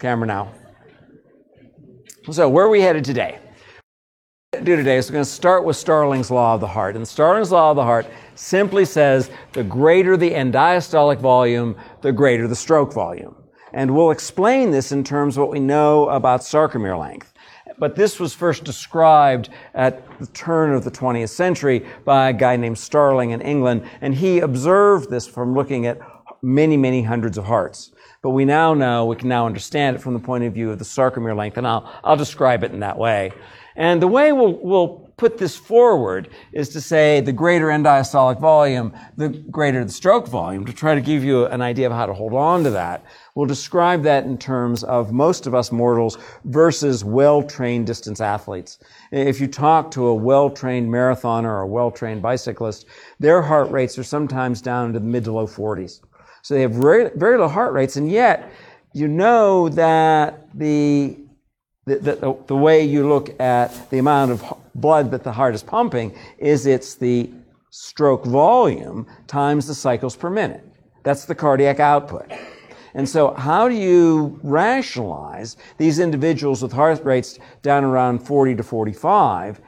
Camera now. So where are we headed today? What we're going to do today is we're going to start with Starling's law of the heart. And Starling's law of the heart simply says the greater the end diastolic volume, the greater the stroke volume. And we'll explain this in terms of what we know about sarcomere length. But this was first described at the turn of the 20th century by a guy named Starling in England, and he observed this from looking at many, many hundreds of hearts. But we now know, we can now understand it from the point of view of the sarcomere length, and I'll describe it in that way. And the way we'll put this forward is to say the greater end diastolic volume, the greater the stroke volume, to try to give you an idea of how to hold on to that. We'll describe that in terms of most of us mortals versus well-trained distance athletes. If you talk to a well-trained marathoner or a well-trained bicyclist, their heart rates are sometimes down to the mid to low 40s. So they have very, very low heart rates, and yet you know that the way you look at the amount of blood that the heart is pumping is it's the stroke volume times the cycles per minute. That's the cardiac output. And so how do you rationalize these individuals with heart rates down around 40 to 45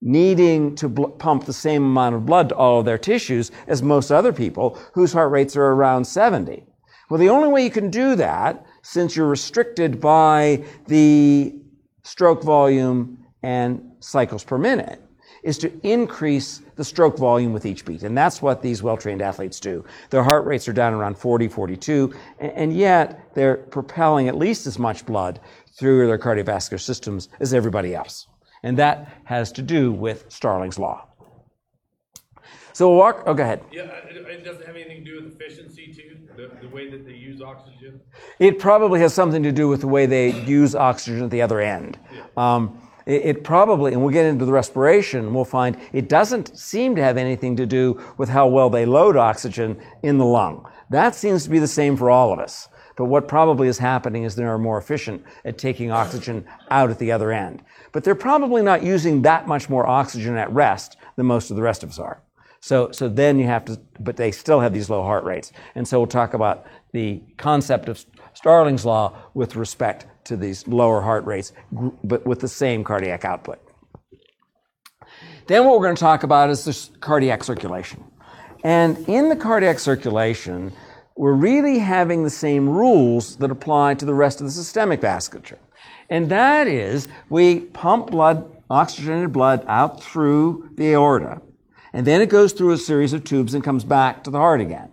needing to pump the same amount of blood to all of their tissues as most other people whose heart rates are around 70? Well, the only way you can do that, since you're restricted by the stroke volume and cycles per minute, is to increase the stroke volume with each beat. And that's what these well-trained athletes do. Their heart rates are down around 40, 42, and yet they're propelling at least as much blood through their cardiovascular systems as everybody else. And that has to do with Starling's law. So we'll walk, go ahead. Yeah, it doesn't have anything to do with efficiency too, the way that they use oxygen? It probably has something to do with the way they use oxygen at the other end. Yeah. It probably, and we'll get into the respiration, we'll find it doesn't seem to have anything to do with how well they load oxygen in the lung. That seems to be the same for all of us. But what probably is happening is they're more efficient at taking oxygen out at the other end. But they're probably not using that much more oxygen at rest than most of the rest of us are. So then you have to, but they still have these low heart rates. And so we'll talk about the concept of Starling's law with respect to these lower heart rates, but with the same cardiac output. Then what we're going to talk about is this cardiac circulation. And in the cardiac circulation, we're really having the same rules that apply to the rest of the systemic vasculature. And that is, we pump blood, oxygenated blood, out through the aorta, and then it goes through a series of tubes and comes back to the heart again.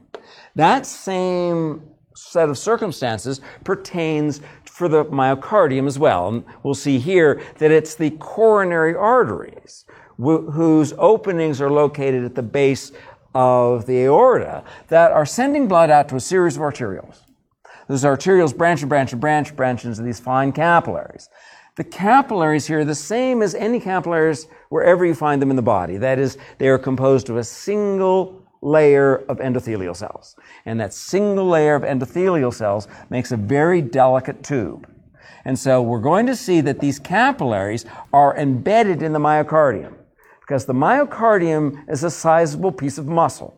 That same set of circumstances pertains for the myocardium as well. And we'll see here that it's the coronary arteries whose openings are located at the base of the aorta that are sending blood out to a series of arterioles. Those arterioles branch and branch and branch, branch into these fine capillaries. The capillaries here are the same as any capillaries wherever you find them in the body. That is, they are composed of a single layer of endothelial cells. And that single layer of endothelial cells makes a very delicate tube. And so we're going to see that these capillaries are embedded in the myocardium, because the myocardium is a sizable piece of muscle,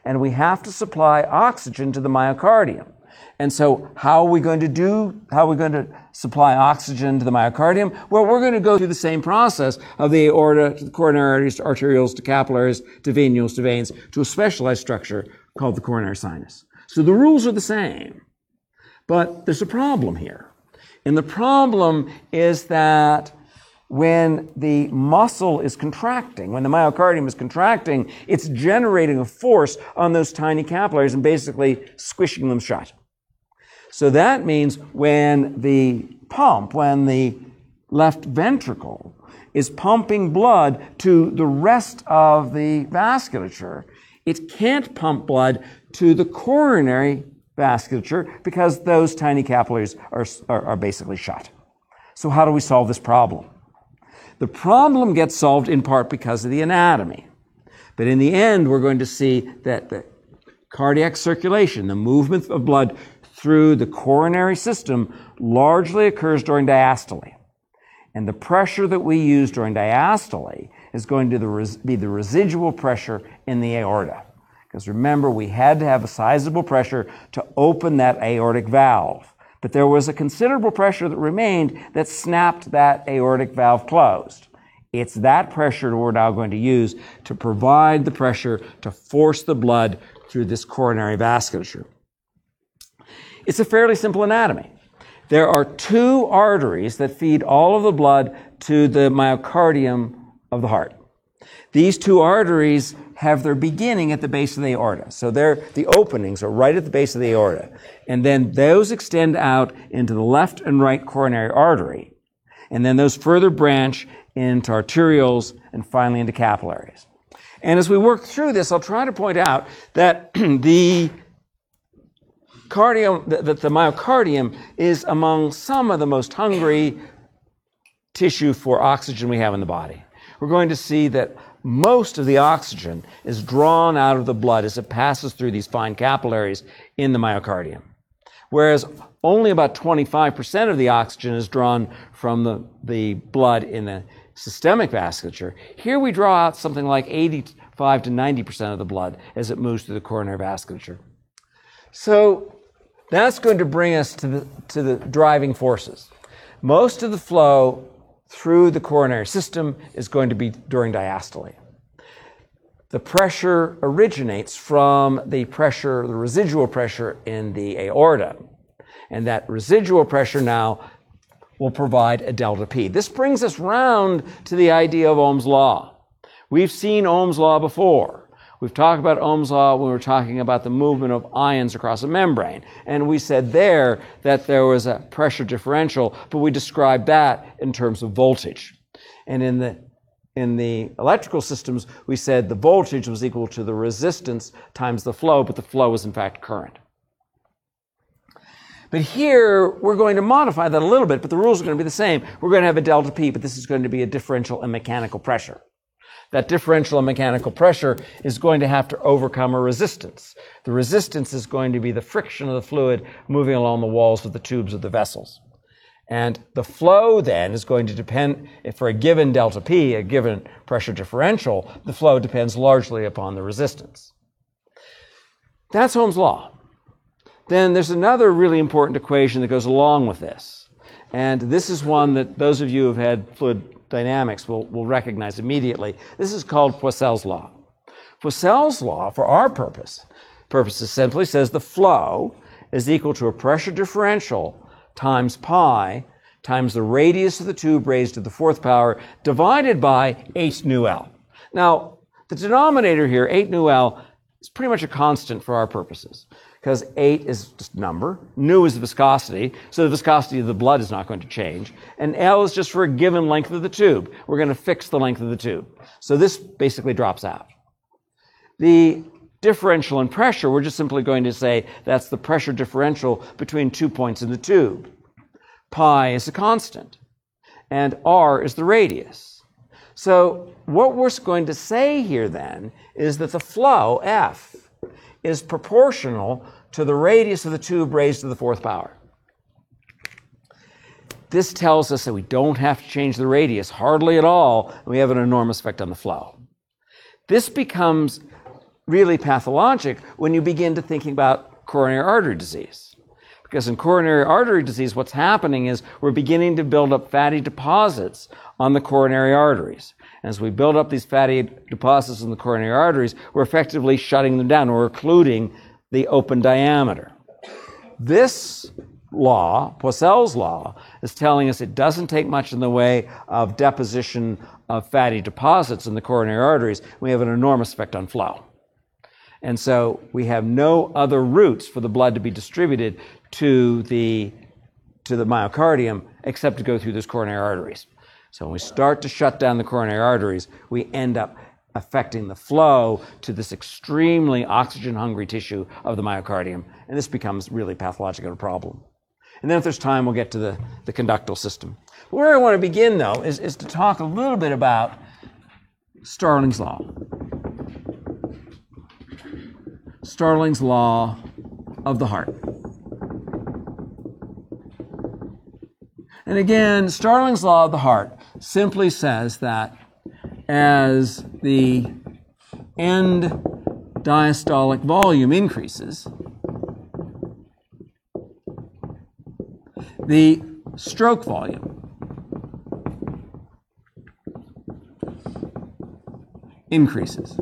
and we have to supply oxygen to the myocardium. And so how are we going to supply oxygen to the myocardium? Well, we're going to go through the same process of the aorta to the coronary arteries to arterioles to capillaries to venules to veins to a specialized structure called the coronary sinus. So the rules are the same, but there's a problem here. And the problem is that when the muscle is contracting, when the myocardium is contracting, it's generating a force on those tiny capillaries and basically squishing them shut. So that means when the left ventricle is pumping blood to the rest of the vasculature, it can't pump blood to the coronary vasculature because those tiny capillaries are basically shut. So how do we solve this problem? The problem gets solved in part because of the anatomy. But in the end, we're going to see that the cardiac circulation, the movement of blood through the coronary system, largely occurs during diastole. And the pressure that we use during diastole is going to be the residual pressure in the aorta. Because remember, we had to have a sizable pressure to open that aortic valve. but there was a considerable pressure that remained that snapped that aortic valve closed. It's that pressure we're now going to use to provide the pressure to force the blood through this coronary vasculature. It's a fairly simple anatomy. There are two arteries that feed all of the blood to the myocardium of the heart. These two arteries have their beginning at the base of the aorta. So the openings are right at the base of the aorta. And then those extend out into the left and right coronary artery. And then those further branch into arterioles and finally into capillaries. And as we work through this, I'll try to point out that the myocardium is among some of the most hungry tissue for oxygen we have in the body. We're going to see that most of the oxygen is drawn out of the blood as it passes through these fine capillaries in the myocardium, whereas only about 25% of the oxygen is drawn from the blood in the systemic vasculature. Here we draw out something like 85 to 90% of the blood as it moves through the coronary vasculature. So that's going to bring us to the driving forces. Most of the flow through the coronary system is going to be during diastole. The pressure originates from the residual pressure in the aorta. And that residual pressure now will provide a delta P. This brings us round to the idea of Ohm's law. We've seen Ohm's law before. We've talked about Ohm's law when we were talking about the movement of ions across a membrane. And we said there that there was a pressure differential, but we described that in terms of voltage. And in the electrical systems, we said the voltage was equal to the resistance times the flow, but the flow was in fact current. But here, we're going to modify that a little bit, but the rules are going to be the same. We're going to have a delta P, but this is going to be a differential in mechanical pressure. That differential in mechanical pressure is going to have to overcome a resistance. The resistance is going to be the friction of the fluid moving along the walls of the tubes of the vessels. And the flow then is going to depend, for a given delta P, a given pressure differential, the flow depends largely upon the resistance. That's Ohm's law. Then there's another really important equation that goes along with this. And this is one that those of you who have had fluid dynamics will recognize immediately. This is called Poiseuille's law. Poiseuille's law, for our purposes, simply says the flow is equal to a pressure differential times pi times the radius of the tube raised to the fourth power divided by 8 nu L. Now, the denominator here, 8 nu L, is pretty much a constant for our purposes, because 8 is just number, nu is the viscosity, so the viscosity of the blood is not going to change, and L is just for a given length of the tube. We're going to fix the length of the tube. So this basically drops out. The differential in pressure, we're just simply going to say that's the pressure differential between 2 points in the tube. Pi is a constant, and R is the radius. So what we're going to say here then is that the flow, F, is proportional to the radius of the tube raised to the fourth power. This tells us that we don't have to change the radius hardly at all, and we have an enormous effect on the flow. This becomes really pathologic when you begin to thinking about coronary artery disease. Because in coronary artery disease, what's happening is we're beginning to build up fatty deposits on the coronary arteries. As we build up these fatty deposits in the coronary arteries, we're effectively shutting them down. We're occluding the open diameter. This law, Poiseuille's law, is telling us it doesn't take much in the way of deposition of fatty deposits in the coronary arteries. We have an enormous effect on flow. And so we have no other routes for the blood to be distributed to the myocardium except to go through those coronary arteries. So when we start to shut down the coronary arteries, we end up affecting the flow to this extremely oxygen-hungry tissue of the myocardium, and this becomes really pathological problem. And then if there's time, we'll get to the conductal system. But where I want to begin, though, is to talk a little bit about Starling's law. Starling's law of the heart. And again, Starling's law of the heart simply says that as the end diastolic volume increases, the stroke volume increases.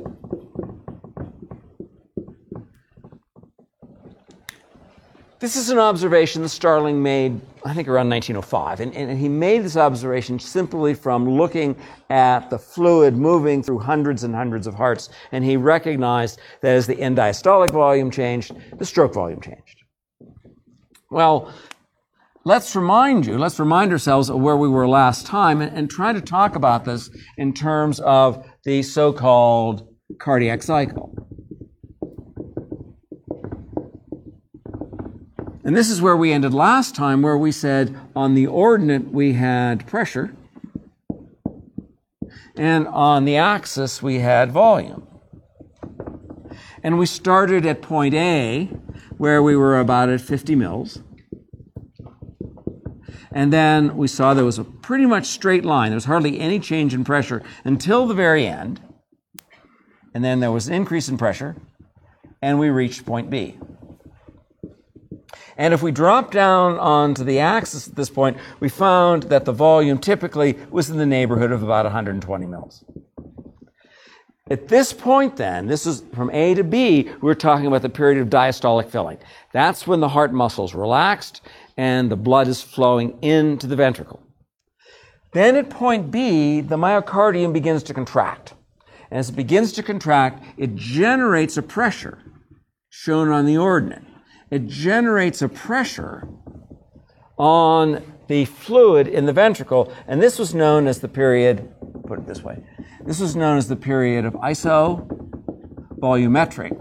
This is an observation that Starling made, I think, around 1905. And he made this observation simply from looking at the fluid moving through hundreds and hundreds of hearts. And he recognized that as the end diastolic volume changed, the stroke volume changed. Well, let's remind ourselves of where we were last time and try to talk about this in terms of the so-called cardiac cycle. And this is where we ended last time, where we said on the ordinate we had pressure, and on the axis we had volume. And we started at point A, where we were about at 50 mils. And then we saw there was a pretty much straight line. There was hardly any change in pressure until the very end. And then there was an increase in pressure, and we reached point B. And if we drop down onto the axis at this point, we found that the volume typically was in the neighborhood of about 120 mils. At this point then, this is from A to B, we're talking about the period of diastolic filling. That's when the heart muscles relaxed and the blood is flowing into the ventricle. Then at point B, the myocardium begins to contract. And as it begins to contract, it generates a pressure shown on the ordinate. It generates a pressure on the fluid in the ventricle, and this was known as the period, put it this way, this was known as the period of isovolumetric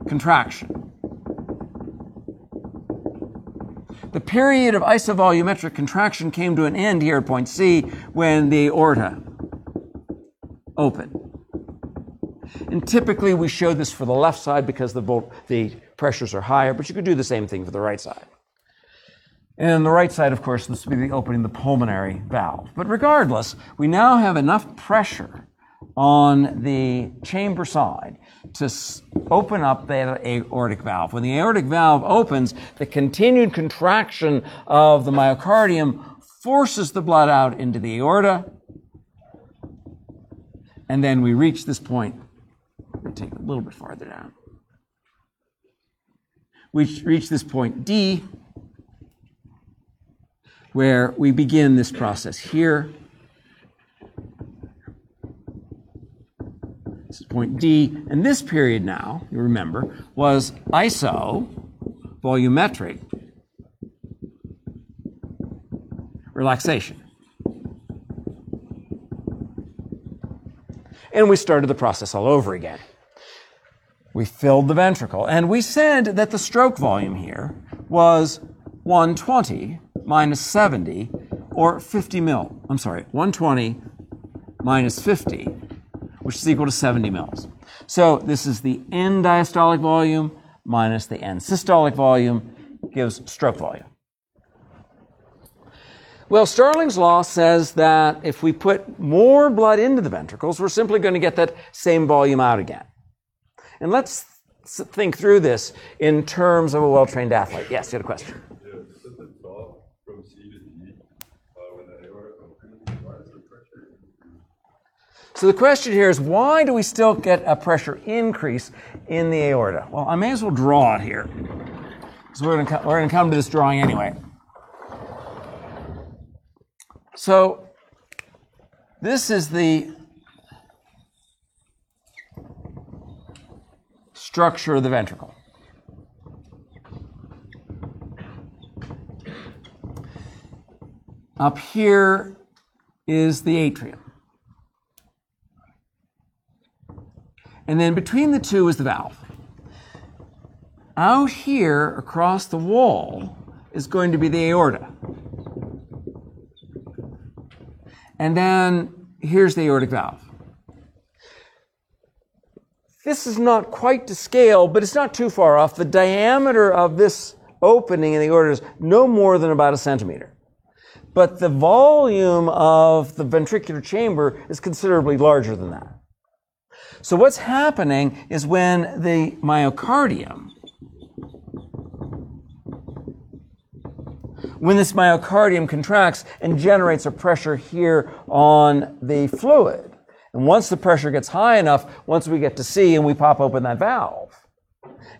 contraction. The period of isovolumetric contraction came to an end here at point C when the aorta opened. And typically we show this for the left side because the pressures are higher, but you could do the same thing for the right side. And on the right side, of course, this would be the opening of the pulmonary valve. But regardless, we now have enough pressure on the chamber side to open up the aortic valve. When the aortic valve opens, the continued contraction of the myocardium forces the blood out into the aorta, and then we reach this point. We're going to take it a little bit farther down. We reach this point D, where we begin this process here. This is point D, and this period now, you remember, was isovolumetric relaxation. And we started the process all over again. We filled the ventricle, and we said that the stroke volume here was 120 minus 70, or 50 mil. 120 minus 50, which is equal to 70 mils. So this is the end diastolic volume minus the end systolic volume gives stroke volume. Well, Starling's law says that if we put more blood into the ventricles, we're simply going to get that same volume out again. And let's think through this in terms of a well-trained athlete. Yes, you had a question. Yeah, does the drop from C to D when the aorta opens? Why is the pressure increase? So the question here is, why do we still get a pressure increase in the aorta? Well, I may as well draw it here. So we're going to come to this drawing anyway. So this is the structure of the ventricle. Up here is the atrium. And then between the two is the valve. Out here across the wall is going to be the aorta. And then here's the aortic valve. This is not quite to scale, but it's not too far off. The diameter of this opening in the aorta is no more than about 1 centimeter. But the volume of the ventricular chamber is considerably larger than that. So what's happening is when the myocardium when this myocardium contracts and generates a pressure here on the fluid. And once the pressure gets high enough, once we get to C and we pop open that valve,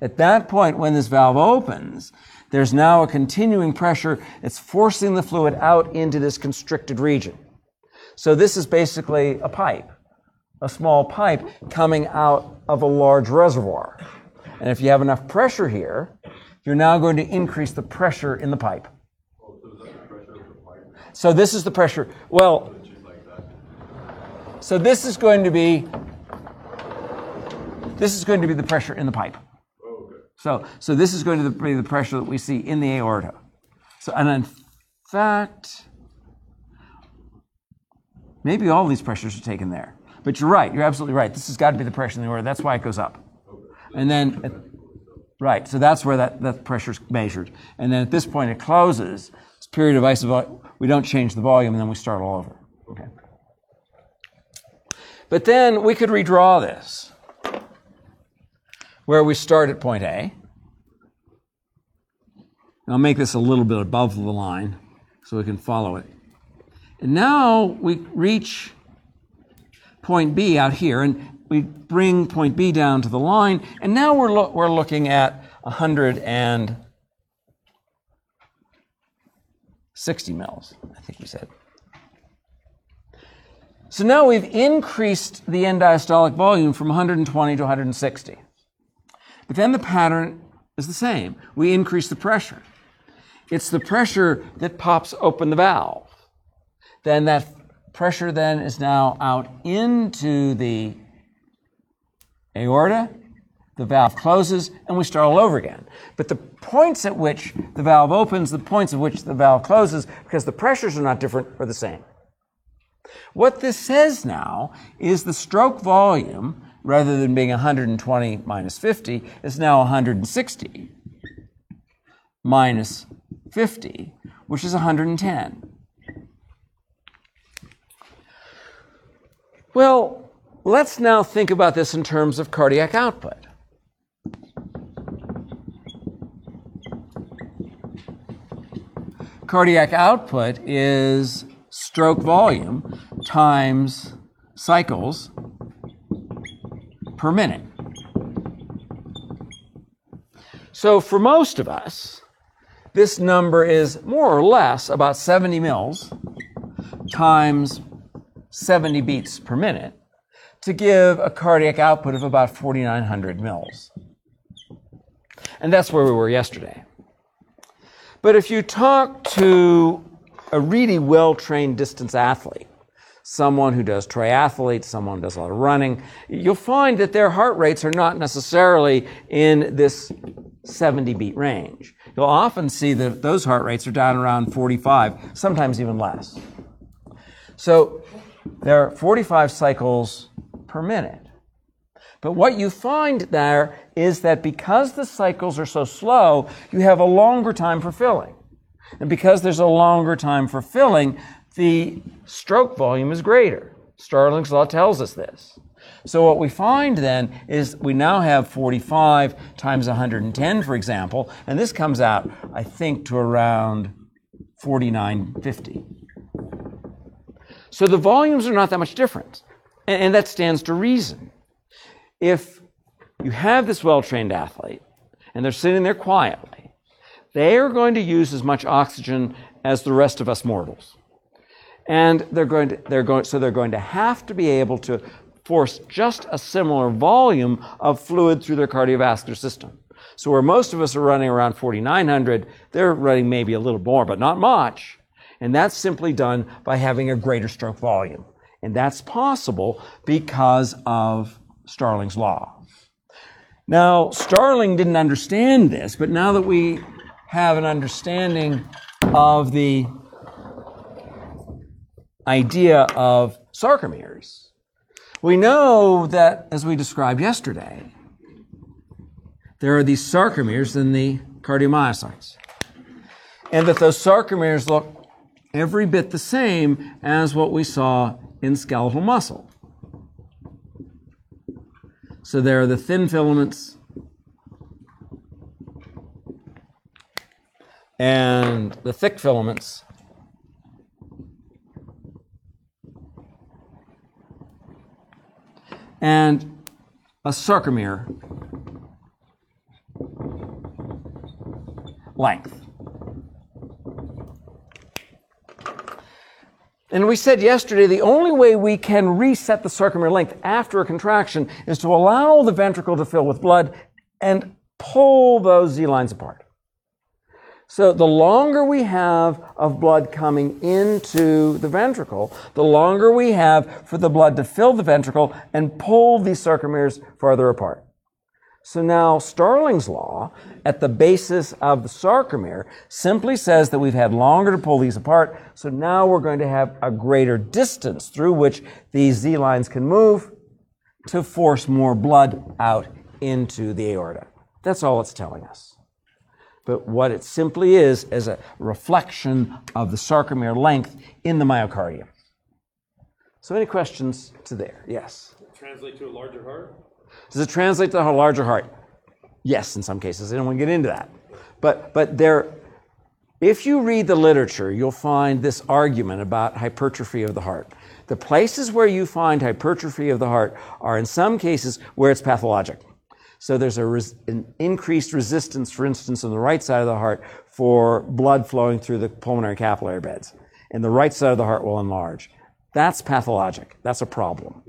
at that point when this valve opens, there's now a continuing pressure. It's forcing the fluid out into this constricted region. So this is basically a pipe, a small pipe coming out of a large reservoir. And if you have enough pressure here, you're now going to increase the pressure in the pipe. So this is the pressure. Well, so this is going to be the pressure in the pipe. So this is going to be the pressure that we see in the aorta. So, and in fact, maybe all these pressures are taken there. But you're right. You're absolutely right. This has got to be the pressure in the aorta. That's why it goes up. And then, right. So that's where that pressure is measured. And then at this point, it closes. It's a period of isovolume. We don't change the volume, and then we start all over. Okay. But then we could redraw this, where we start at point A. I'll make this a little bit above the line so we can follow it. And now we reach point B out here, and we bring point B down to the line, and now we're looking at 160 mils, I think we said. So now we've increased the end diastolic volume from 120 to 160. But then the pattern is the same. We increase the pressure. It's the pressure that pops open the valve. Then that pressure then is now out into the aorta, the valve closes, and we start all over again. But the points at which the valve opens, the points at which the valve closes, because the pressures are not different, are the same. What this says now is the stroke volume, rather than being 120 minus 50, is now 160 minus 50, which is 110. Well, let's now think about this in terms of cardiac output. Cardiac output is stroke volume times cycles per minute. So for most of us, this number is more or less about 70 mils times 70 beats per minute to give a cardiac output of about 4,900 mils. And that's where we were yesterday. But if you talk to a really well-trained distance athlete, someone who does triathletes, someone who does a lot of running, you'll find that their heart rates are not necessarily in this 70 beat range. You'll often see that those heart rates are down around 45, sometimes even less. So there are 45 cycles per minute. But what you find there is that because the cycles are so slow, you have a longer time for filling. And because there's a longer time for filling, the stroke volume is greater. Starling's law tells us this. So what we find then is we now have 45 times 110, for example, and this comes out, I think, to around 4950. So the volumes are not that much different, and that stands to reason. If you have this well-trained athlete, and they're sitting there quietly, they are going to use as much oxygen as the rest of us mortals. And they're going to have to be able to force just a similar volume of fluid through their cardiovascular system. So where most of us are running around 4,900, they're running maybe a little more, but not much. And that's simply done by having a greater stroke volume. And that's possible because of Starling's law. Now, Starling didn't understand this, but now that we have an understanding of the idea of sarcomeres, we know that, as we described yesterday, there are these sarcomeres in the cardiomyocytes, and that those sarcomeres look every bit the same as what we saw in skeletal muscle. So there are the thin filaments, and the thick filaments and a sarcomere length. And we said yesterday the only way we can reset the sarcomere length after a contraction is to allow the ventricle to fill with blood and pull those Z lines apart. So the longer we have of blood coming into the ventricle, the longer we have for the blood to fill the ventricle and pull these sarcomeres farther apart. So now Starling's law, at the basis of the sarcomere, simply says that we've had longer to pull these apart, so now we're going to have a greater distance through which these Z lines can move to force more blood out into the aorta. That's all it's telling us. But what it simply is a reflection of the sarcomere length in the myocardium. So any questions to there? Yes? Translate to a larger heart? Does it translate to a larger heart? Yes, in some cases. I don't want to get into that. But there, if you read the literature, you'll find this argument about hypertrophy of the heart. The places where you find hypertrophy of the heart are in some cases where it's pathologic. So there's an increased resistance, for instance, on the right side of the heart for blood flowing through the pulmonary capillary beds. And the right side of the heart will enlarge. That's pathologic. That's a problem.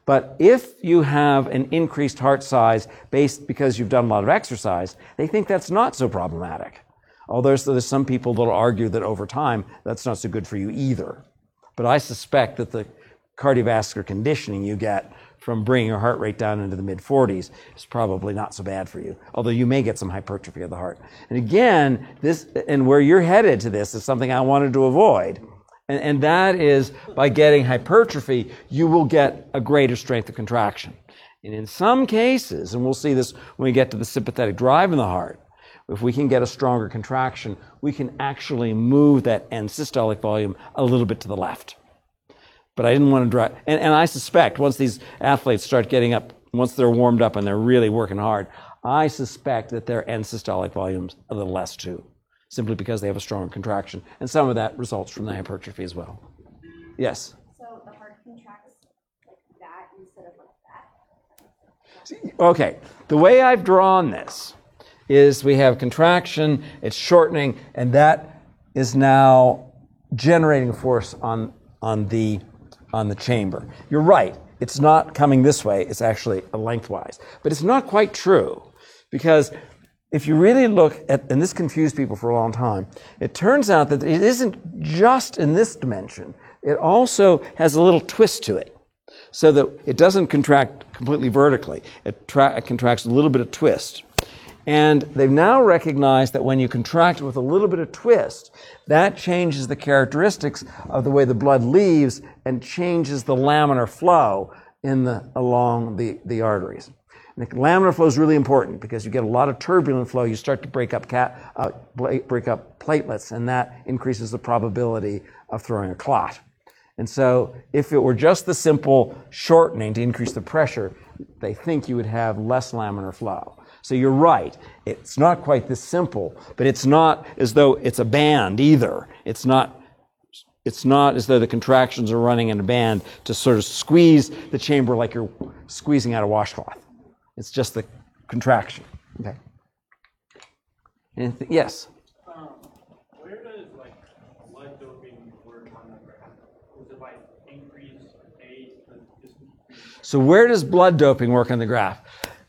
But if you have an increased heart size because you've done a lot of exercise, they think that's not so problematic. Although there's some people that will argue that over time, that's not so good for you either. But I suspect that the cardiovascular conditioning you get from bringing your heart rate down into the mid-40s is probably not so bad for you, although you may get some hypertrophy of the heart. And again, and where you're headed to this is something I wanted to avoid. And that is, by getting hypertrophy, you will get a greater strength of contraction. And in some cases, and we'll see this when we get to the sympathetic drive in the heart, if we can get a stronger contraction, we can actually move that end systolic volume a little bit to the left. But I didn't want to drive, and I suspect once these athletes start getting up, once they're warmed up and they're really working hard, I suspect that their end systolic volume's a little less too, simply because they have a stronger contraction. And some of that results from the hypertrophy as well. Yes? So the heart contracts like that instead of like that? Okay, the way I've drawn this is we have contraction, it's shortening, and that is now generating force on the chamber. You're right, it's not coming this way, it's actually lengthwise. But it's not quite true, because if you really look at, and this confused people for a long time, it turns out that it isn't just in this dimension, it also has a little twist to it, so that it doesn't contract completely vertically, it contracts a little bit of twist. And they've now recognized that when you contract with a little bit of twist, that changes the characteristics of the way the blood leaves and changes the laminar flow along the arteries. And the laminar flow is really important because you get a lot of turbulent flow. You start to break up platelets, and that increases the probability of throwing a clot. And so if it were just the simple shortening to increase the pressure, they think you would have less laminar flow. So you're right, it's not quite this simple, but it's not as though it's a band either. It's not as though the contractions are running in a band to sort of squeeze the chamber like you're squeezing out a washcloth. It's just the contraction. Okay. Anything? Yes? Where does blood doping work on the graph? Is it increase pace? So where does blood doping work on the graph?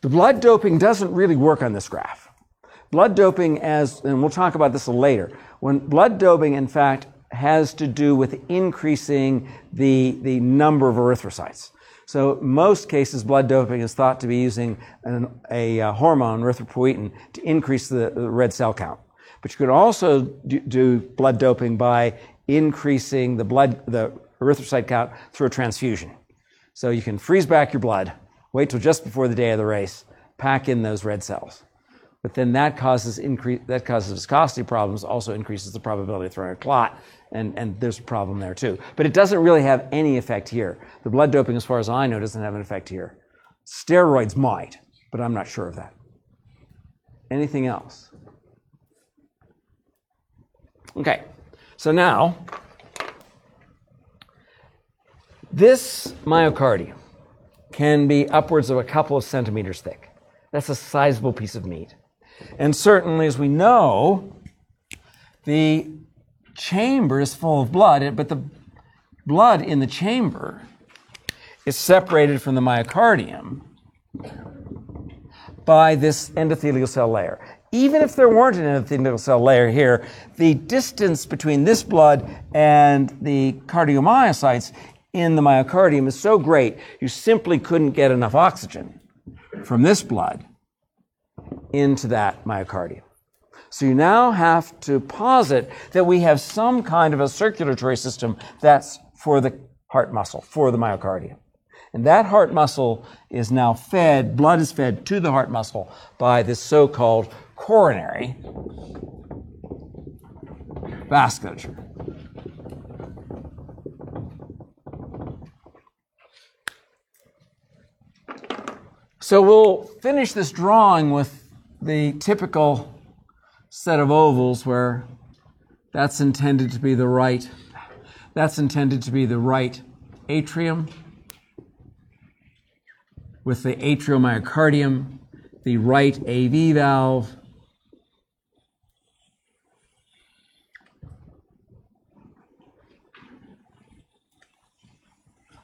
The blood doping doesn't really work on this graph. Blood doping, and we'll talk about this later, when blood doping, in fact, has to do with increasing the number of erythrocytes. So in most cases, blood doping is thought to be using a hormone, erythropoietin, to increase the red cell count. But you could also do blood doping by increasing the erythrocyte count through a transfusion. So you can freeze back your blood, wait till just before the day of the race, pack in those red cells. But then that causes viscosity problems, also increases the probability of throwing a clot, and there's a problem there too. But it doesn't really have any effect here. The blood doping, as far as I know, doesn't have an effect here. Steroids might, but I'm not sure of that. Anything else? Okay, so now, this myocardium can be upwards of a couple of centimeters thick. That's a sizable piece of meat. And certainly, as we know, the chamber is full of blood, but the blood in the chamber is separated from the myocardium by this endothelial cell layer. Even if there weren't an endothelial cell layer here, the distance between this blood and the cardiomyocytes in the myocardium is so great, you simply couldn't get enough oxygen from this blood into that myocardium. So you now have to posit that we have some kind of a circulatory system that's for the heart muscle, for the myocardium. And that heart muscle is now fed, blood is fed to the heart muscle by this so-called coronary vasculature. So we'll finish this drawing with the typical set of ovals where that's intended to be the right atrium with the atriomyocardium, the right AV valve,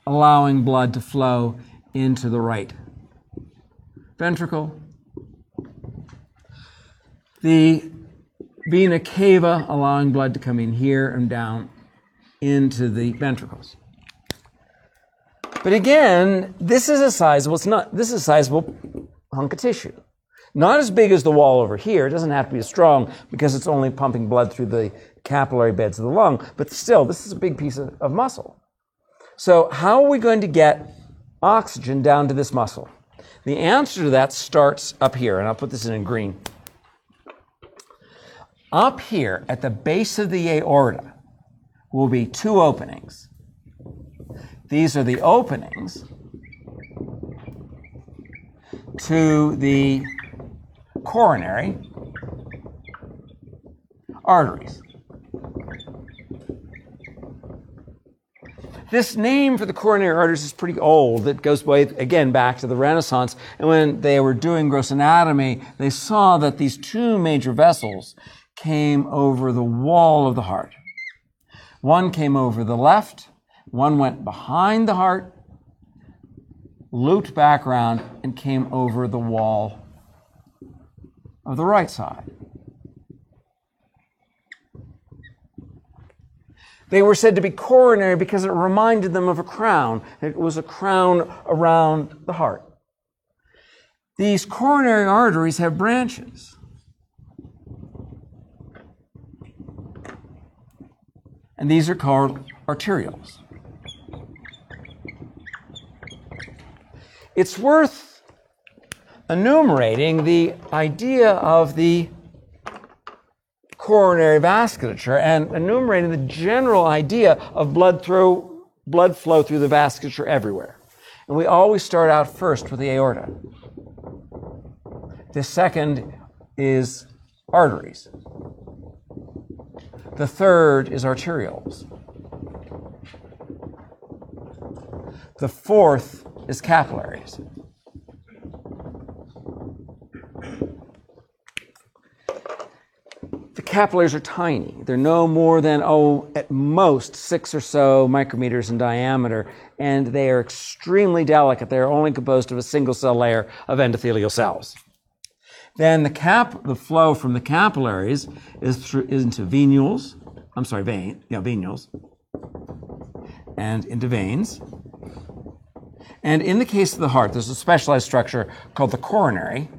allowing blood to flow into the right ventricle. The vena cava, allowing blood to come in here and down into the ventricles. But again, this is a sizable hunk of tissue. Not as big as the wall over here. It doesn't have to be as strong because it's only pumping blood through the capillary beds of the lung. But still, this is a big piece of muscle. So how are we going to get oxygen down to this muscle? The answer to that starts up here, and I'll put this in green. Up here at the base of the aorta will be two openings. These are the openings to the coronary arteries. This name for the coronary arteries is pretty old. It goes way, again, back to the Renaissance. And when they were doing gross anatomy, they saw that these two major vessels came over the wall of the heart. One came over the left, one went behind the heart, looped back around, and came over the wall of the right side. They were said to be coronary because it reminded them of a crown. It was a crown around the heart. These coronary arteries have branches. And these are called arterioles. It's worth enumerating the idea of the coronary vasculature and enumerating the general idea of blood flow through the vasculature everywhere. And we always start out first with the aorta. The second is arteries. The third is arterioles. The fourth is capillaries. The capillaries are tiny. They're no more than, at most 6 or so micrometers in diameter, and they are extremely delicate. They are only composed of a single cell layer of endothelial cells. Then the flow from the capillaries is into venules, venules, and into veins. And in the case of the heart, there's a specialized structure called the coronary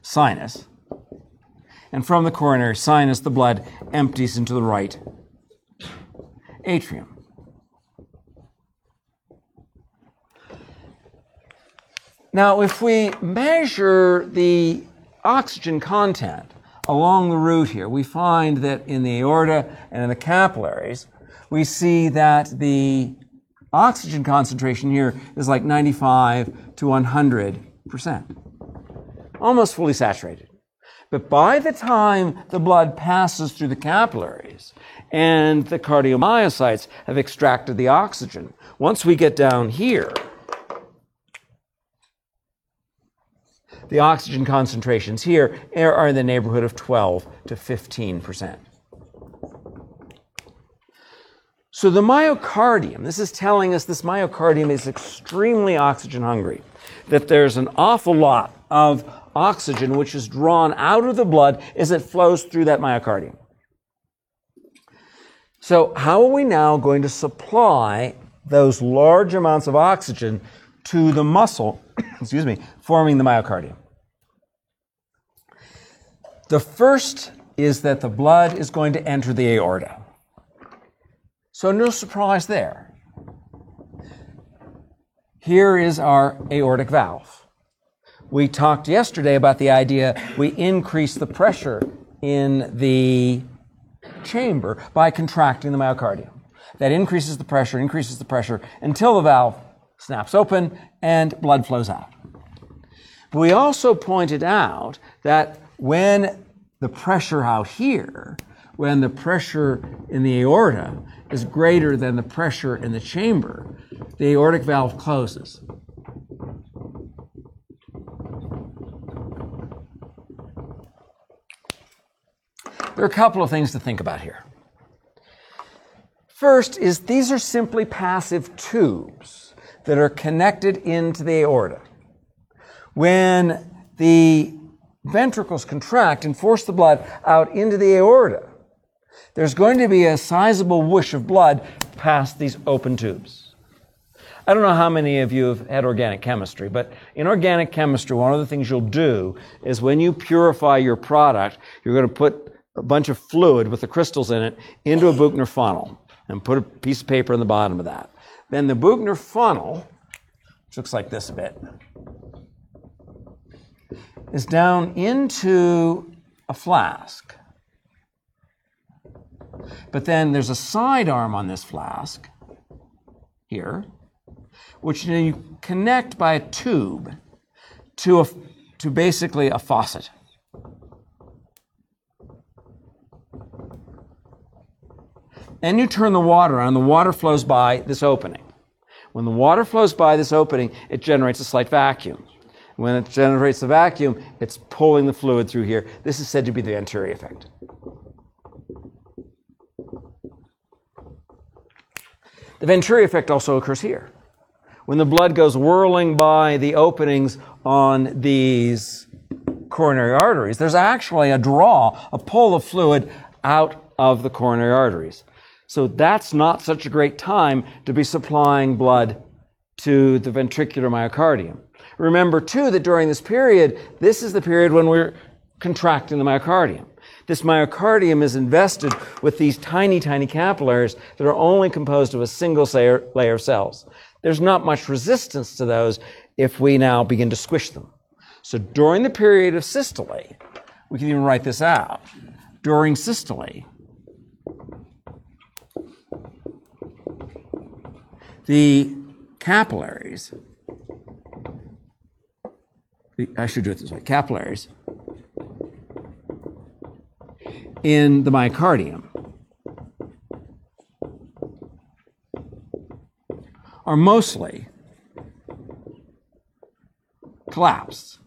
sinus. And from the coronary sinus, the blood empties into the right atrium. Now, if we measure the oxygen content along the route here, we find that in the aorta and in the capillaries, we see that the oxygen concentration here is like 95 to 100%, almost fully saturated. But by the time the blood passes through the capillaries and the cardiomyocytes have extracted the oxygen, once we get down here, the oxygen concentrations here are in the neighborhood of 12 to 15%. So the myocardium, this is telling us this myocardium is extremely oxygen hungry, that there's an awful lot of oxygen which is drawn out of the blood as it flows through that myocardium. So how are we now going to supply those large amounts of oxygen to the muscle, forming the myocardium? The first is that the blood is going to enter the aorta. So no surprise there. Here is our aortic valve. We talked yesterday about the idea we increase the pressure in the chamber by contracting the myocardium. That increases the pressure until the valve snaps open and blood flows out. But we also pointed out that when the pressure out here, when the pressure in the aorta is greater than the pressure in the chamber, the aortic valve closes. There are a couple of things to think about here. First is these are simply passive tubes that are connected into the aorta. When the ventricles contract and force the blood out into the aorta, there's going to be a sizable whoosh of blood past these open tubes. I don't know how many of you have had organic chemistry, but in organic chemistry, one of the things you'll do is when you purify your product, you're going to put a bunch of fluid with the crystals in it into a Buchner funnel and put a piece of paper in the bottom of that. Then the Buchner funnel, which looks like this a bit, is down into a flask. But then there's a side arm on this flask here, which you connect by a tube to basically a faucet. Then you turn the water on, and the water flows by this opening. When the water flows by this opening, it generates a slight vacuum. When it generates a vacuum, it's pulling the fluid through here. This is said to be the Venturi effect. The Venturi effect also occurs here. When the blood goes whirling by the openings on these coronary arteries, there's actually a draw, a pull of fluid out of the coronary arteries. So that's not such a great time to be supplying blood to the ventricular myocardium. Remember, too, that during this period, this is the period when we're contracting the myocardium. This myocardium is invested with these tiny, tiny capillaries that are only composed of a single layer of cells. There's not much resistance to those if we now begin to squish them. So during the period of systole, we can even write this out. During systole, the capillaries, I should do it this way, capillaries in the myocardium are mostly collapsed.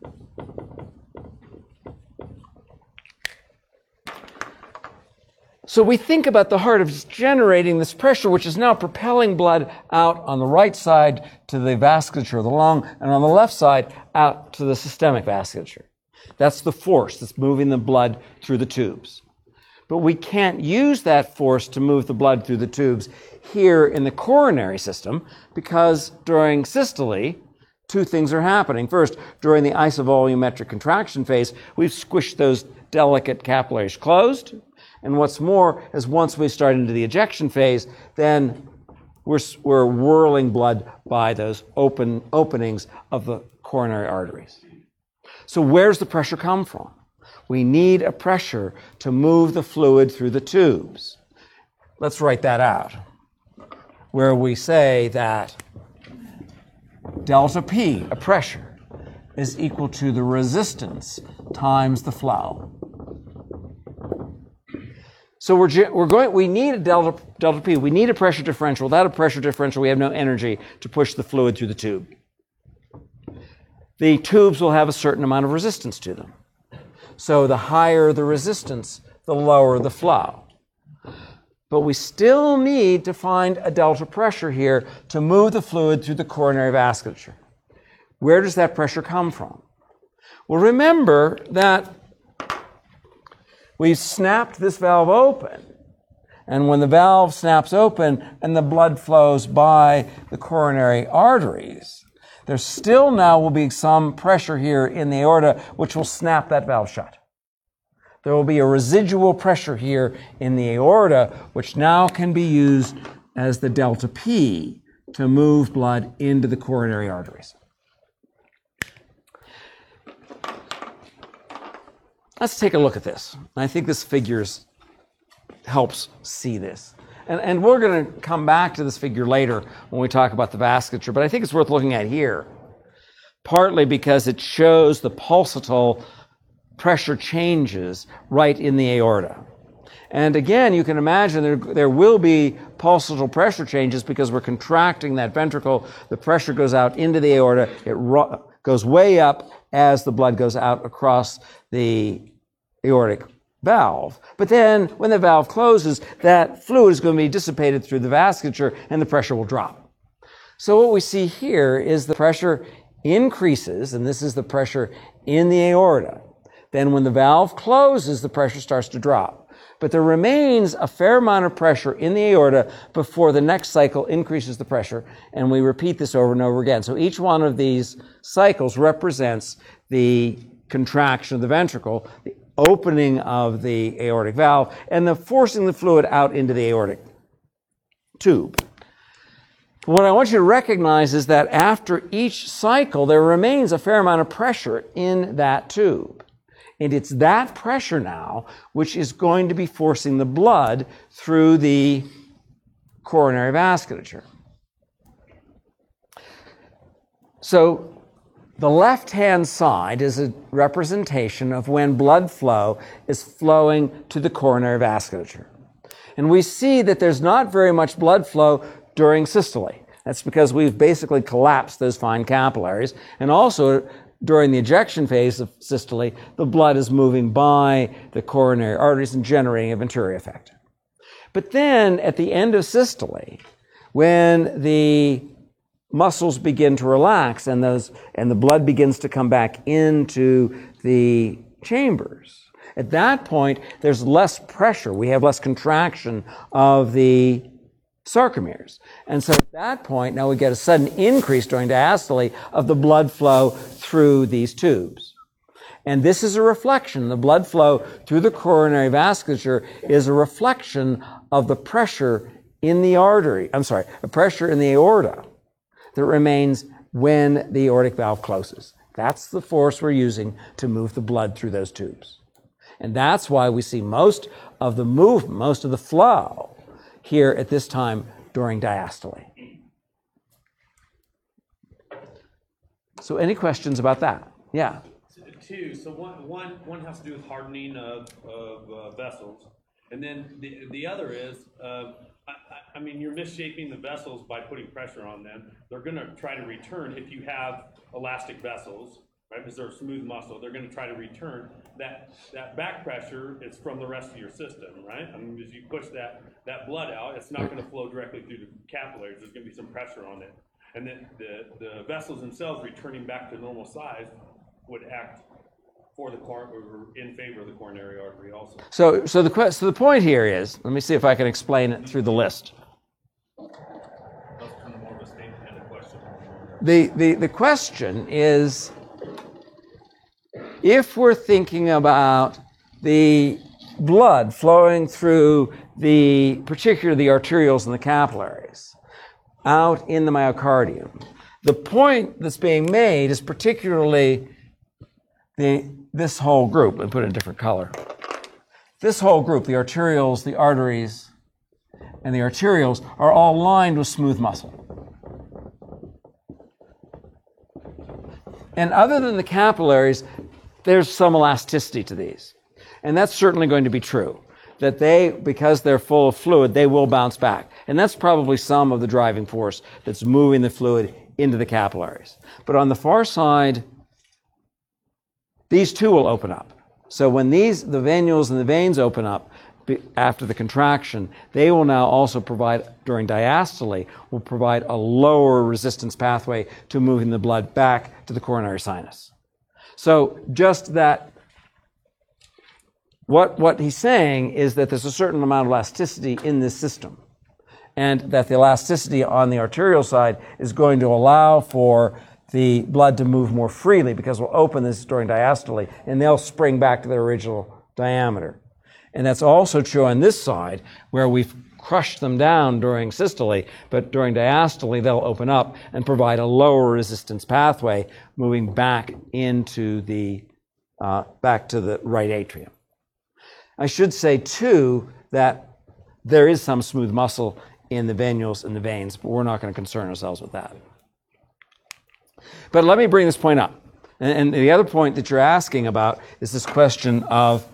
So we think about the heart as generating this pressure, which is now propelling blood out on the right side to the vasculature of the lung, and on the left side out to the systemic vasculature. That's the force that's moving the blood through the tubes. But we can't use that force to move the blood through the tubes here in the coronary system because during systole, two things are happening. First, during the isovolumetric contraction phase, we've squished those delicate capillaries closed. And what's more is once we start into the ejection phase, then we're whirling blood by those openings of the coronary arteries. So where's the pressure come from? We need a pressure to move the fluid through the tubes. Let's write that out, where we say that delta P, a pressure, is equal to the resistance times the flow. So we need a delta P. We need a pressure differential. Without a pressure differential, we have no energy to push the fluid through the tube. The tubes will have a certain amount of resistance to them. So the higher the resistance, the lower the flow. But we still need to find a delta pressure here to move the fluid through the coronary vasculature. Where does that pressure come from? Well, remember that we've snapped this valve open. And when the valve snaps open and the blood flows by the coronary arteries, there still now will be some pressure here in the aorta which will snap that valve shut. There will be a residual pressure here in the aorta which now can be used as the delta P to move blood into the coronary arteries. Let's take a look at this. I think this figure helps see this. And we're going to come back to this figure later when we talk about the vasculature, but I think it's worth looking at here, partly because it shows the pulsatile pressure changes right in the aorta. And again, you can imagine there will be pulsatile pressure changes because we're contracting that ventricle. The pressure goes out into the aorta. It goes way up as the blood goes out across the aortic valve. But then when the valve closes, that fluid is going to be dissipated through the vasculature and the pressure will drop. So what we see here is the pressure increases, and this is the pressure in the aorta. Then when the valve closes, the pressure starts to drop. But there remains a fair amount of pressure in the aorta before the next cycle increases the pressure, and we repeat this over and over again. So each one of these cycles represents the contraction of the ventricle, the opening of the aortic valve, and the forcing the fluid out into the aortic tube. What I want you to recognize is that after each cycle, there remains a fair amount of pressure in that tube. And it's that pressure now which is going to be forcing the blood through the coronary vasculature. So the left-hand side is a representation of when blood flow is flowing to the coronary vasculature. And we see that there's not very much blood flow during systole. That's because we've basically collapsed those fine capillaries. And also, during the ejection phase of systole, the blood is moving by the coronary arteries and generating a Venturi effect. But then, at the end of systole, when the muscles begin to relax and the blood begins to come back into the chambers, at that point, there's less pressure. We have less contraction of the sarcomeres. And so at that point, now we get a sudden increase during diastole of the blood flow through these tubes. And this is a reflection. The blood flow through the coronary vasculature is a reflection of the pressure in the pressure in the aorta that remains when the aortic valve closes. That's the force we're using to move the blood through those tubes. And that's why we see most of the movement, most of the flow here at this time during diastole. So any questions about that? Yeah. Two. So one has to do with hardening of vessels, and then the other is, I mean, you're misshaping the vessels by putting pressure on them. They're going to try to return if you have elastic vessels, right? Because they're a smooth muscle. They're going to try to return. That back pressure is from the rest of your system, right? I mean, as you push that blood out, it's not going to flow directly through the capillaries. There's going to be some pressure on it, and then the vessels themselves returning back to normal size would act in favor of the coronary artery also. So the point here is, let me see if I can explain it through the list. That's kind of more of a statement than a question. The question is, if we're thinking about the blood flowing through particularly the arterioles and the capillaries out in the myocardium, the point that's being made is particularly this whole group, and put it in a different color. This whole group, the arterioles, the arteries, and the arterioles, are all lined with smooth muscle. And other than the capillaries, there's some elasticity to these. And that's certainly going to be true. That they, because they're full of fluid, they will bounce back. And that's probably some of the driving force that's moving the fluid into the capillaries. But on the far side, these too will open up. So when the venules and the veins open up after the contraction, they will now also provide, during diastole, will provide a lower resistance pathway to moving the blood back to the coronary sinus. So just that, what he's saying is that there's a certain amount of elasticity in this system, and that the elasticity on the arterial side is going to allow for the blood to move more freely, because we'll open this during diastole and they'll spring back to their original diameter. And that's also true on this side, where we've crushed them down during systole, but during diastole they'll open up and provide a lower resistance pathway moving back into the back to the right atrium. I should say too that there is some smooth muscle in the venules and the veins, but we're not going to concern ourselves with that. But let me bring this point up. And the other point that you're asking about is this question of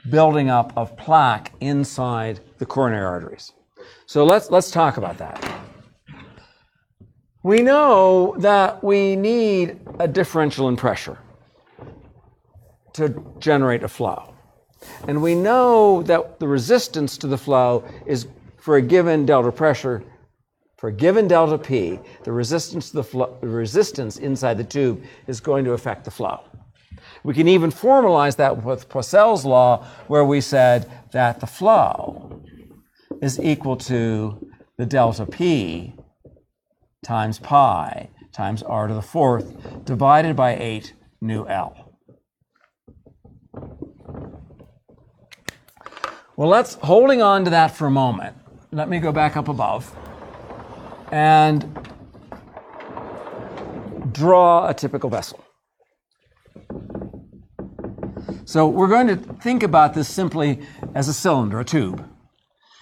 building up of plaque inside the coronary arteries. So let's talk about that. We know that we need a differential in pressure to generate a flow. And we know that the resistance to the flow is, for a given delta pressure, for a given delta P, the resistance to the resistance inside the tube is going to affect the flow. We can even formalize that with Poiseuille's law, where we said that the flow is equal to the delta P times pi times r to the fourth divided by 8 nu L. Well, holding on to that for a moment, let me go back up above and draw a typical vessel. So we're going to think about this simply as a cylinder, a tube.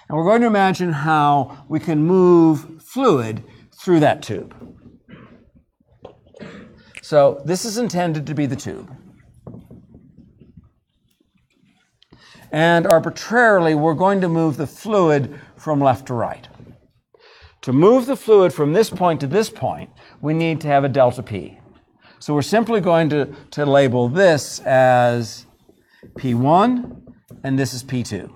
And we're going to imagine how we can move fluid through that tube. So this is intended to be the tube. And arbitrarily, we're going to move the fluid from left to right. To move the fluid from this point to this point, we need to have a delta P. So we're simply going to label this as P1, and this is P2.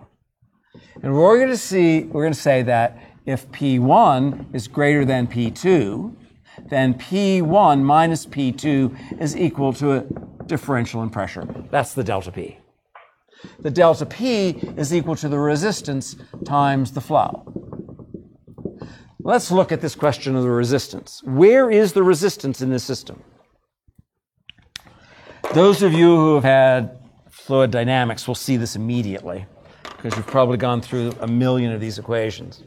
And we're going to say that if P1 is greater than P2, then P1 minus P2 is equal to a differential in pressure. That's the delta P. The delta P is equal to the resistance times the flow. Let's look at this question of the resistance. Where is the resistance in this system? Those of you who have had fluid dynamics will see this immediately, because you've probably gone through a million of these equations.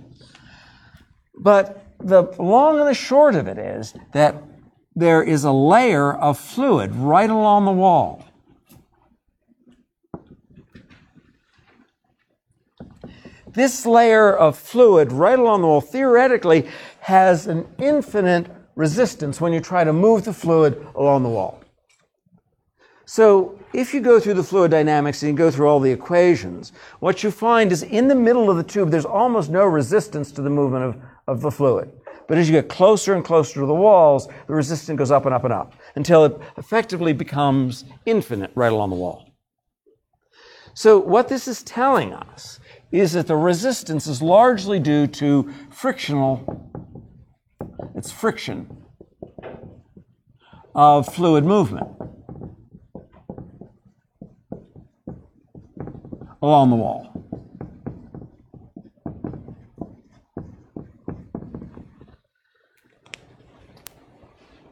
But the long and the short of it is that there is a layer of fluid right along the wall. This layer of fluid right along the wall theoretically has an infinite resistance when you try to move the fluid along the wall. So if you go through the fluid dynamics and you go through all the equations, what you find is in the middle of the tube there's almost no resistance to the movement of the fluid. But as you get closer and closer to the walls, the resistance goes up and up and up until it effectively becomes infinite right along the wall. So what this is telling us is that the resistance is largely due to it's friction of fluid movement along the wall.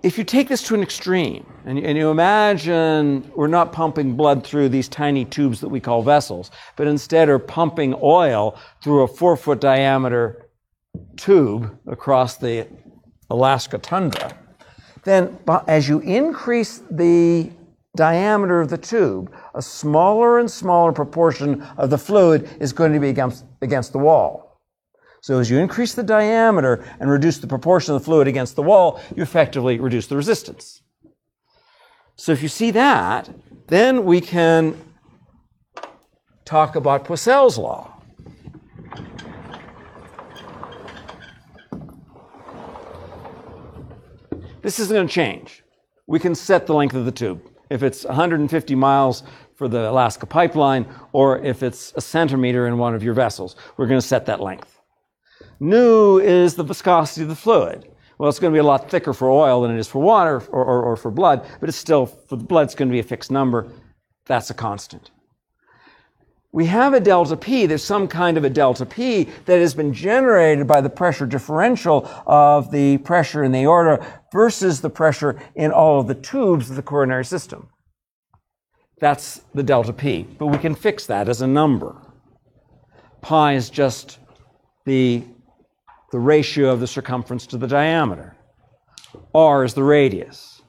If you take this to an extreme, and you imagine we're not pumping blood through these tiny tubes that we call vessels, but instead are pumping oil through a 4-foot diameter tube across the Alaska tundra, then as you increase the diameter of the tube, a smaller and smaller proportion of the fluid is going to be against the wall. So as you increase the diameter and reduce the proportion of the fluid against the wall, you effectively reduce the resistance. So if you see that, then we can talk about Poiseuille's law. This isn't going to change. We can set the length of the tube. If it's 150 miles for the Alaska pipeline, or if it's a centimeter in one of your vessels, we're going to set that length. Nu is the viscosity of the fluid. Well, it's going to be a lot thicker for oil than it is for water or for blood, but it's still, for the blood, it's going to be a fixed number. That's a constant. We have a delta P. There's some kind of a delta P that has been generated by the pressure differential of the pressure in the aorta versus the pressure in all of the tubes of the coronary system. That's the delta P, but we can fix that as a number. Pi is just the ratio of the circumference to the diameter. R is the radius.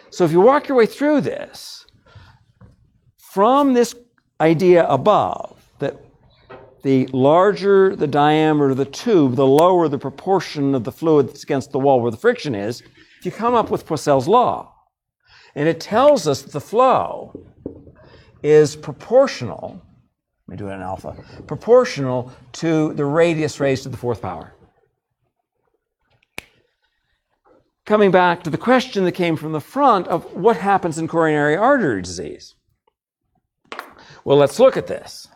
So if you walk your way through this, from this idea above, that the larger the diameter of the tube, the lower the proportion of the fluid that's against the wall where the friction is, you come up with Poiseuille's law. And it tells us that the flow is proportional, let me do it in alpha, proportional to the radius raised to the fourth power. Coming back to the question that came from the front of what happens in coronary artery disease. Well, let's look at this.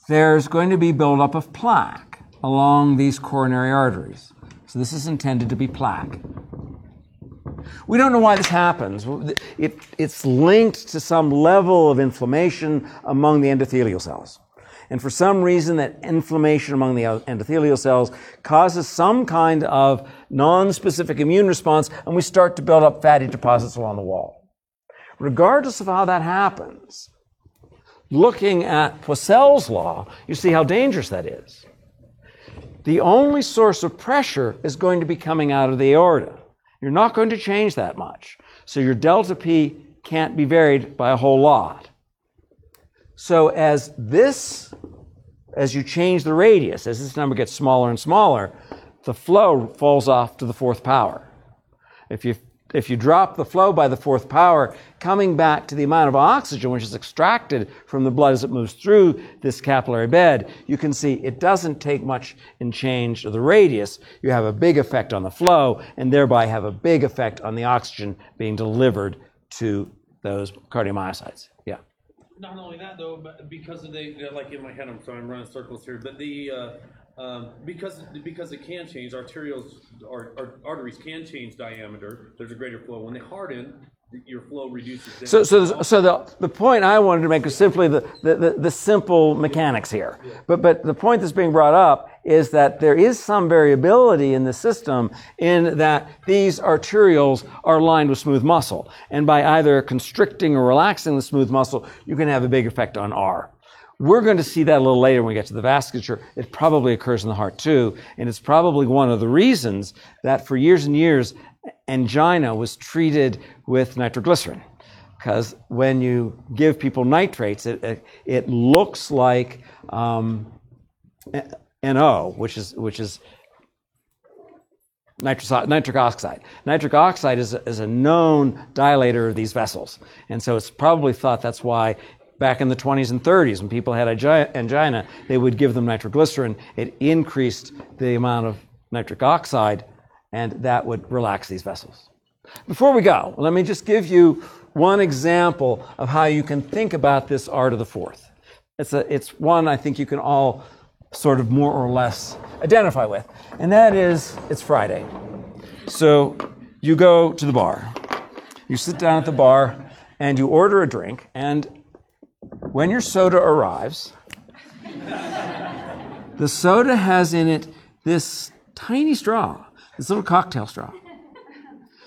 There's going to be buildup of plaque along these coronary arteries. So this is intended to be plaque. We don't know why this happens. It's linked to some level of inflammation among the endothelial cells. And for some reason, that inflammation among the endothelial cells causes some kind of non-specific immune response, and we start to build up fatty deposits along the wall. Regardless of how that happens, looking at Poiseuille's law, you see how dangerous that is. The only source of pressure is going to be coming out of the aorta. You're not going to change that much. So your delta P can't be varied by a whole lot. So as you change the radius, as this number gets smaller and smaller, the flow falls off to the fourth power. If you drop the flow by the fourth power, coming back to the amount of oxygen which is extracted from the blood as it moves through this capillary bed, you can see it doesn't take much in change of the radius. You have a big effect on the flow, and thereby have a big effect on the oxygen being delivered to those cardiomyocytes. Yeah. Not only that, though, but because of like in my head, I'm sorry, I'm running circles here, but because it can change, arteries can change diameter. There's a greater flow. When they harden, your flow reduces. So the point I wanted to make was simply the simple mechanics here. But the point that's being brought up is that there is some variability in the system in that these arterioles are lined with smooth muscle. And by either constricting or relaxing the smooth muscle, you can have a big effect on R. We're going to see that a little later when we get to the vasculature. It probably occurs in the heart too, and it's probably one of the reasons that for years and years, angina was treated with nitroglycerin. Because when you give people nitrates, it looks like NO, which is nitric oxide. Nitric oxide is a known dilator of these vessels. And so it's probably thought that's why back in the 20s and 30s, when people had angina, they would give them nitroglycerin. It increased the amount of nitric oxide, and that would relax these vessels. Before we go, let me just give you one example of how you can think about this R to the fourth. It's one I think you can all sort of more or less identify with, and that is, it's Friday. So you go to the bar. You sit down at the bar, and you order a drink, and when your soda arrives, the soda has in it this tiny straw, this little cocktail straw.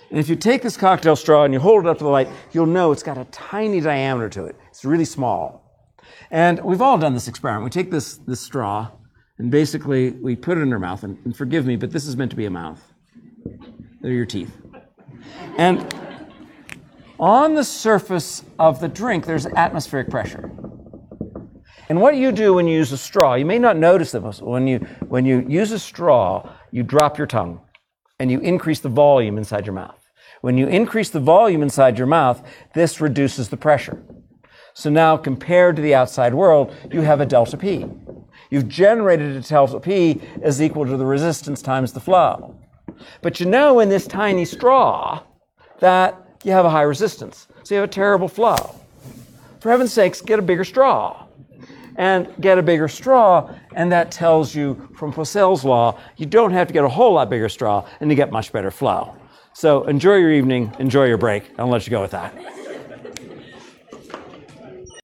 And if you take this cocktail straw and you hold it up to the light, you'll know it's got a tiny diameter to it. It's really small. And we've all done this experiment. We take this straw, and basically we put it in our mouth, and forgive me, but this is meant to be a mouth. They're your teeth. And on the surface of the drink, there's atmospheric pressure. And what you do when you use a straw, you may not notice this, when you use a straw, you drop your tongue and you increase the volume inside your mouth. When you increase the volume inside your mouth, this reduces the pressure. So now, compared to the outside world, you have a delta P. You've generated a delta P is equal to the resistance times the flow. But you know in this tiny straw that you have a high resistance. So you have a terrible flow. For heaven's sakes, get a bigger straw. And get a bigger straw, and that tells you from Poiseuille's law, you don't have to get a whole lot bigger straw, and you get much better flow. So enjoy your evening, enjoy your break. I'll let you go with that.